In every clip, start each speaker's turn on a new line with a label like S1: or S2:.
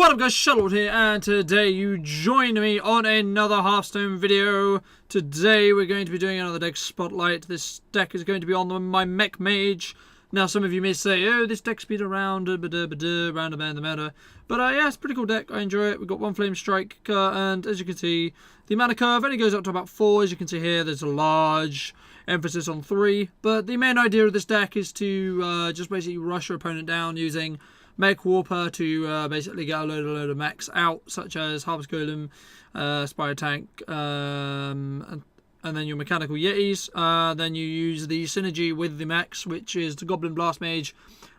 S1: What up guys, Charlotte here, and today you join me on another Hearthstone video. Today we're going to be doing another deck spotlight. This deck is going to be on my Mech Mage. Now some of you may say, oh, this deck's been around, round about the matter. But yeah, it's a pretty cool deck, I enjoy it. We've got one Flame Strike, and as you can see, the mana curve only goes up to about 4. As you can see here, there's a large emphasis on 3. But the main idea of this deck is to just basically rush your opponent down using Mech Warper to basically get a load of mechs out, such as Harvest Golem, Spider Tank, and then your Mechanical Yetis. Then you use the synergy with the mechs, which is the Goblin Blast Mage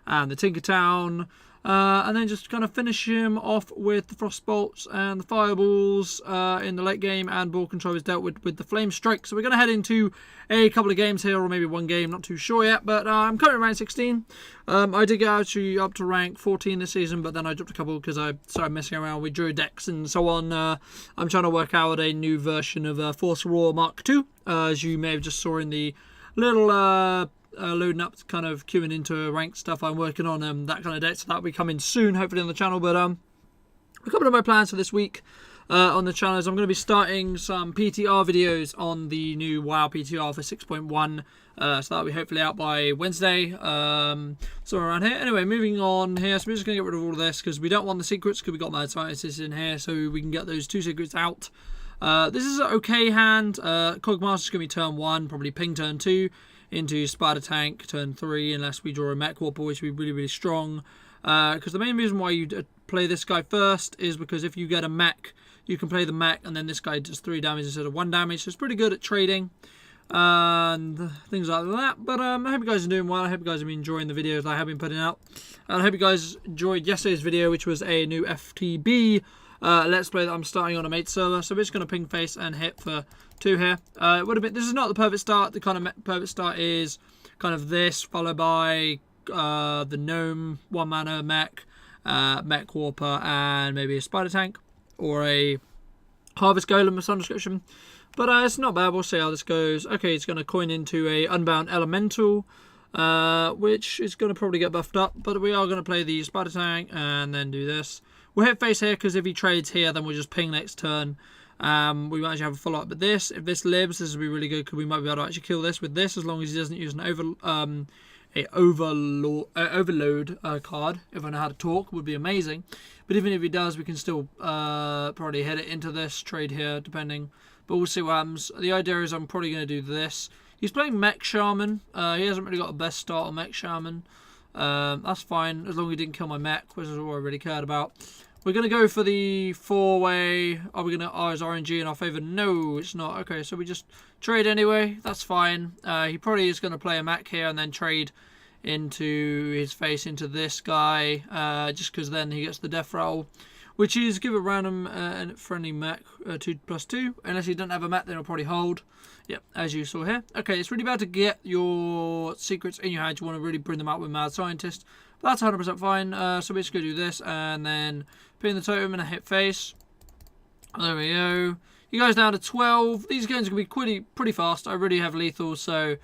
S1: and the Tinkertown. And then just kind of finish him off with the Frostbolts and the Fireballs in the late game, and ball control is dealt with the Flame Strike. So we're going to head into a couple of games here, or maybe one game, not too sure yet, but I'm currently rank 16. I did get actually up to rank 14 this season, but then I dropped a couple because I started messing around with Druid decks and so on. I'm trying to work out a new version of Force Roar Mark II, as you may have just saw in the little loading up, kind of queuing into ranked stuff. I'm working on that kind of deck, so that'll be coming soon, hopefully on the channel. But a couple of my plans for this week on the channel is I'm going to be starting some PTR videos on the new WoW PTR for 6.1. So that'll be hopefully out by Wednesday, somewhere around here. Anyway, moving on here, so we're just going to get rid of all of this because we don't want the secrets, because we got Mad Scientists in here, so we can get those 2 secrets out. This is an okay hand. Cogmaster's going to be turn 1, probably ping turn 2. Into Spider Tank turn 3, unless we draw a Mech Warper, which would be really, really strong. Because the main reason why you play this guy first is because if you get a mech, you can play the mech, and then this guy does 3 damage instead of 1 damage. So it's pretty good at trading and things like that. But I hope you guys are doing well. I hope you guys have been enjoying the videos I have been putting out. And I hope you guys enjoyed yesterday's video, which was a new FTB Let's Play that I'm starting on a mate server. So we're just going to ping face and hit for 2 here. It would have been. This is not the perfect start. The kind of perfect start is kind of this, followed by the gnome 1 mana mech, Mech Warper, and maybe a Spider Tank or a Harvest Golem of some description. But it's not bad. We'll see how this goes. Okay, it's going to coin into a Unbound Elemental, which is going to probably get buffed up. But we are going to play the Spider Tank and then do this. We'll hit face here because if he trades here, then we'll just ping next turn. We might actually have a follow-up, but if this lives, this will be really good because we might be able to actually kill this with this, as long as he doesn't use an overload card. If I know how to talk, would be amazing. But even if he does, we can still probably hit it into this trade here, depending. But we'll see what happens. The idea is I'm probably going to do this. He's playing Mech Shaman. He hasn't really got a best start on Mech Shaman. That's fine, as long as he didn't kill my mech, which is all I really cared about. We're going to go for the 4-way. Are we going to... Oh, is RNG in our favour? No, it's not. Okay, so we just trade anyway. That's fine. He probably is going to play a mech here and then trade into his face into this guy. Just because then he gets the death roll. Which is give a random and friendly mech 2+2. Unless he doesn't have a mech, then he'll probably hold. Yep, as you saw here. Okay, it's really bad to get your secrets in your hand. You want to really bring them out with Mad Scientist. But that's 100% fine. So we're just going to do this and then pin the totem and a hit face. There we go. He goes down to 12. These games are going to be pretty fast. I really have lethal, so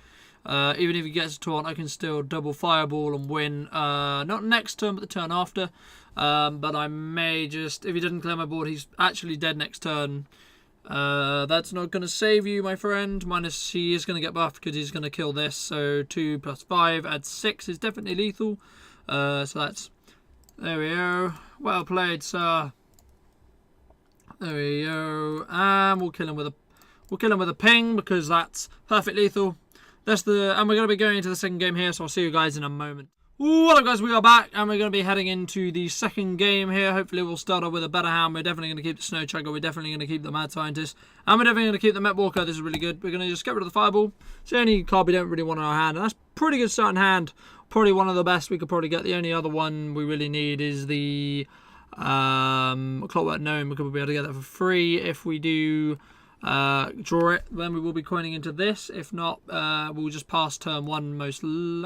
S1: even if he gets a taunt, I can still double fireball and win. Not next turn, but the turn after. But I may just... If he doesn't clear my board, he's actually dead next turn. That's not going to save you, my friend. Minus, he is going to get buffed because he's going to kill this. So 2 + 5 adds 6 is definitely lethal. So that's... There we go. Well played, sir. There we go. And we'll kill him with a ping because that's perfect lethal. And we're going to be going into the second game here, so I'll see you guys in a moment. What up guys, we are back and we're going to be heading into the second game here. Hopefully we'll start off with a better hand. We're definitely going to keep the Snow Chugger, we're definitely going to keep the Mad Scientist, and we're definitely going to keep the Mech Walker. This is really good. We're going to just get rid of the Fireball. It's the only card we don't really want in our hand, and that's pretty good starting hand. Probably one of the best we could probably get. The only other one we really need is the Clockwork Gnome. We could be able to get that for free if we do draw it. Then we will be coining into this. If not, we'll just pass turn 1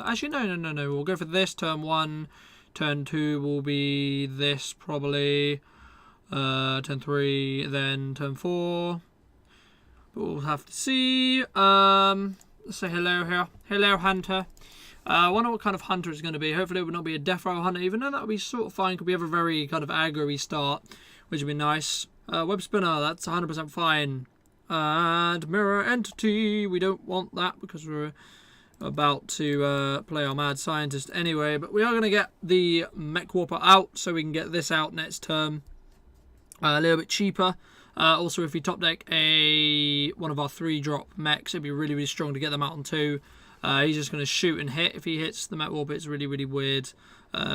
S1: actually no, we'll go for this turn 1. Turn 2 will be this probably. Turn 3, then turn 4, but we'll have to see. Let's say hello here. Hello, Hunter. I wonder what kind of hunter it's going to be. Hopefully it would not be a Death Rattle hunter, even though that would be sort of fine. Could we have a very kind of aggro-y start, which would be nice. Web Spinner, that's 100% fine. And Mirror Entity, we don't want that because we're about to play our Mad Scientist anyway. But we are going to get the Mech Warper out so we can get this out next turn. A little bit cheaper. Also, if we top deck one of our 3-drop mechs, it'd be really, really strong to get them out on 2. He's just going to shoot and hit. If he hits the Mech Warper, it's really, really weird.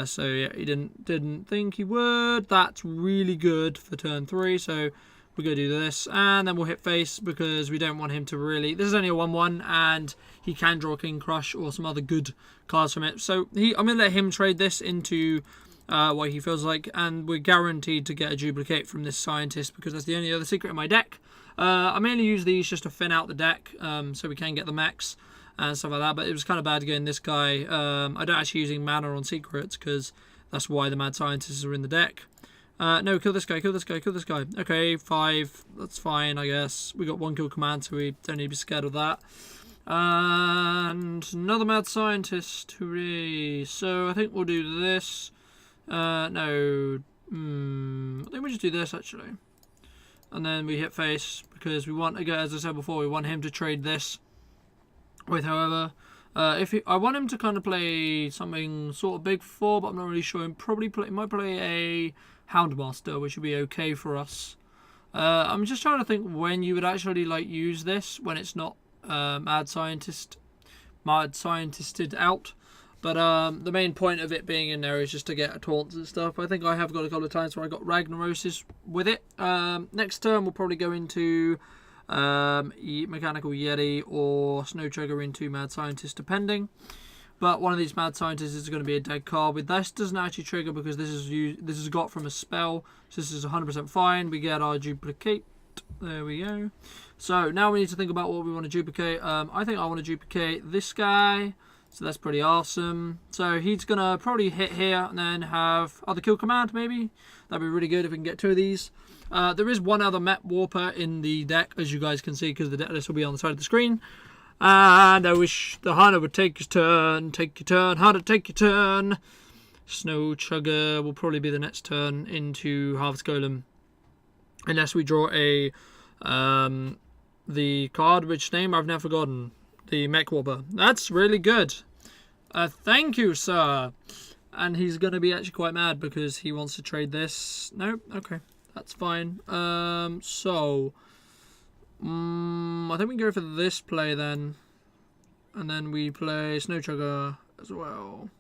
S1: So yeah, he didn't think he would. That's really good for turn 3. So we're going to do this, and then we'll hit face because we don't want him to really... This is only a 1/1, and he can draw King Crush or some other good cards from it. So I'm going to let him trade this into what he feels like, and we're guaranteed to get a duplicate from this Scientist because that's the only other secret in my deck. I mainly use these just to thin out the deck so we can get the mechs and stuff like that, but it was kind of bad getting this guy. I don't actually using mana on secrets because that's why the Mad Scientists are in the deck. No, kill this guy, kill this guy, kill this guy. Okay, 5. That's fine, I guess. We got 1 kill command, so we don't need to be scared of that. And another Mad Scientist. Hooray. So I think we'll do this. No. I think we just do this, actually. And then we hit face, because we want, again, as I said before, we want him to trade this with, however... I want him to kind of play something sort of big for, but I'm not really sure. He might play a Houndmaster, which would be okay for us. I'm just trying to think when you would actually like use this when it's not Mad Scientisted out. But the main point of it being in there is just to get taunts and stuff. I think I have got a couple of times where I got Ragnarosis with it. Next turn we'll probably go into Mechanical Yeti or Snow Trigger into Mad Scientist, depending. But one of these Mad Scientists is going to be a dead card. With this doesn't actually trigger because this is got from a spell, so this is 100% fine. We get our duplicate. There we go. So now we need to think about what we want to duplicate. I think I want to duplicate this guy. So that's pretty awesome. So he's going to probably hit here and then have other kill command, maybe. That'd be really good if we can get 2 of these. There is one other Mech Warper in the deck, as you guys can see, because the deck list will be on the side of the screen. And I wish the hunter would take his turn. Take your turn, hunter, take your turn. Snow Chugger will probably be the next turn into Harvest Golem. Unless we draw the card, which name I've now forgotten. The Mech Warper. That's really good. Thank you, sir. And he's going to be actually quite mad because he wants to trade this. No? Okay. That's fine. I think we go for this play then. And then we play Snow Chugger as well.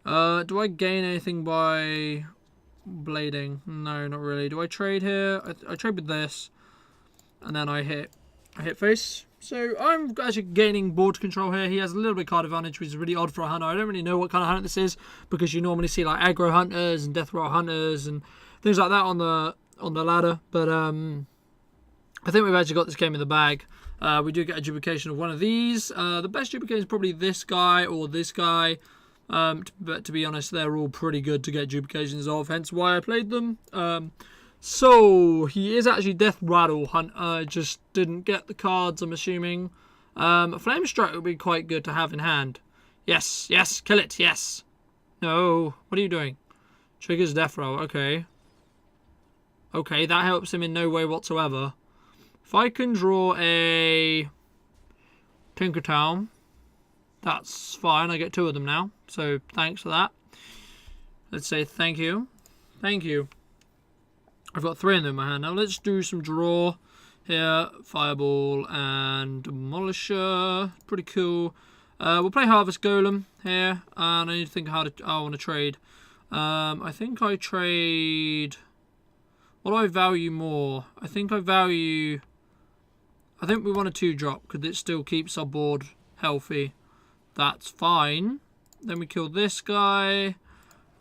S1: Do I gain anything by blading? No, not really. Do I trade here? I trade with this. And then I hit face. So I'm actually gaining board control here. He has a little bit of card advantage, which is really odd for a hunter. I don't really know what kind of hunter this is because you normally see like aggro hunters and death roll hunters and things like that on the ladder. But I think we've actually got this game in the bag. We do get a duplication of one of these. The best duplication is probably this guy or this guy. But to be honest, they're all pretty good to get duplications of, hence why I played them. So he is actually Death Rattle Hunter, just didn't get the cards, I'm assuming. Flame Strike would be quite good to have in hand. Yes, yes, kill it, yes. No, what are you doing? Triggers Death Roll, okay. Okay, that helps him in no way whatsoever. If I can draw a Tinkertown, that's fine, I get 2 of them now. So thanks for that. Let's say thank you. Thank you. I've got 3 of them in my hand. Now let's do some draw here. Fireball and Demolisher. Pretty cool. We'll play Harvest Golem here. And I need to think how I want to trade. I think I trade... What do I value more? I think we want a 2-drop because it still keeps our board healthy. That's fine. Then we kill this guy.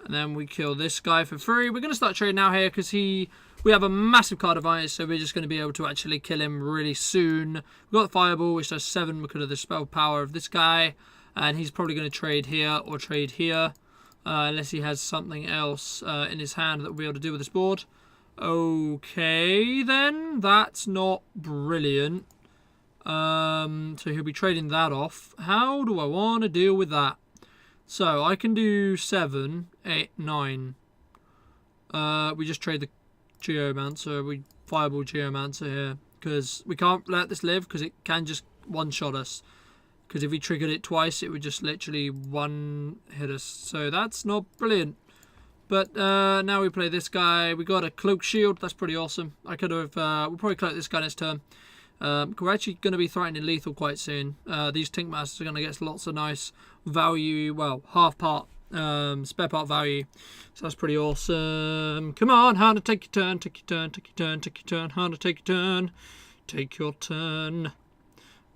S1: And then we kill this guy for free. We're going to start trading now here because we have a massive card advantage, so we're just going to be able to actually kill him really soon. We've got the Fireball, which does 7 because of the spell power of this guy. And he's probably going to trade here or trade here. Unless he has something else in his hand that we'll be able to do with this board. Okay, then. That's not brilliant. So he'll be trading that off. How do I want to deal with that? So I can do 7, 8, 9. We just trade the Geomancer. We Fireball Geomancer here. Because we can't let this live because it can just one-shot us. Because if we triggered it twice, it would just literally one-hit us. So that's not brilliant. But now we play this guy. We got a Cloak Shield. That's pretty awesome. I could have... we'll probably cloak this guy next turn. We're actually going to be threatening lethal quite soon. These Tink Masters are going to get lots of nice value. Well, half part, spare part value. So that's pretty awesome. Come on, Hunter, take your turn. Take your turn. Take your turn. Take your turn. Hunter, take your turn. Take your turn.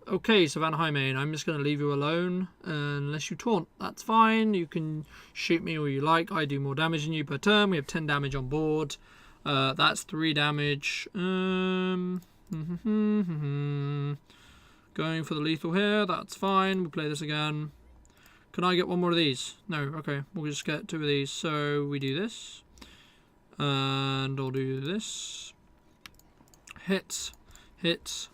S1: Okay, Savannah Highmane, I'm just going to leave you alone unless you taunt. That's fine. You can shoot me all you like. I do more damage than you per turn. We have 10 damage on board. That's 3 damage. Going for the lethal here. That's fine. We'll play this again. Can I get one more of these? No. Okay. We'll just get 2 of these. So we do this. And I'll do this. Hit. Hit.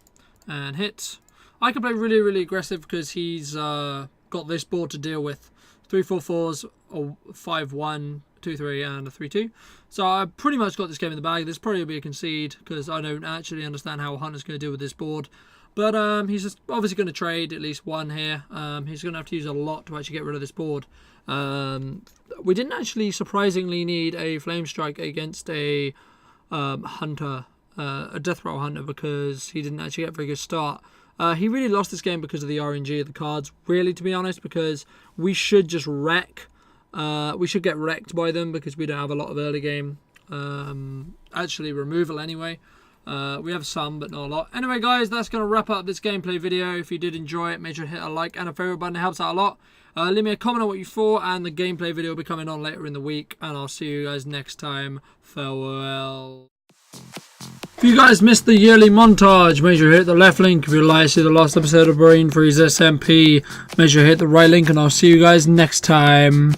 S1: And hit. I can play really, really aggressive because he's got this board to deal with. 3 4 4s, a 5 1, 2 3, and a 3 2. So I pretty much got this game in the bag. This probably will be a concede because I don't actually understand how Hunter's going to deal with this board. But he's just obviously going to trade at least 1 here. He's going to have to use a lot to actually get rid of this board. We didn't actually surprisingly need a Flame Strike against a Hunter, a Death Rattle Hunter, because he didn't actually get a very good start. He really lost this game because of the RNG of the cards, really, to be honest, because we should just wreck. We should get wrecked by them because we don't have a lot of early game actually removal anyway. We have some, but not a lot. Anyway, guys, that's going to wrap up this gameplay video. If you did enjoy it, make sure to hit a like and a favorite button. It helps out a lot. Leave me a comment on what you thought, and the gameplay video will be coming on later in the week, and I'll see you guys next time. Farewell. If you guys missed the yearly montage, make sure to hit the left link. If you'd like to see the last episode of Brain Freeze SMP, make sure to hit the right link, and I'll see you guys next time.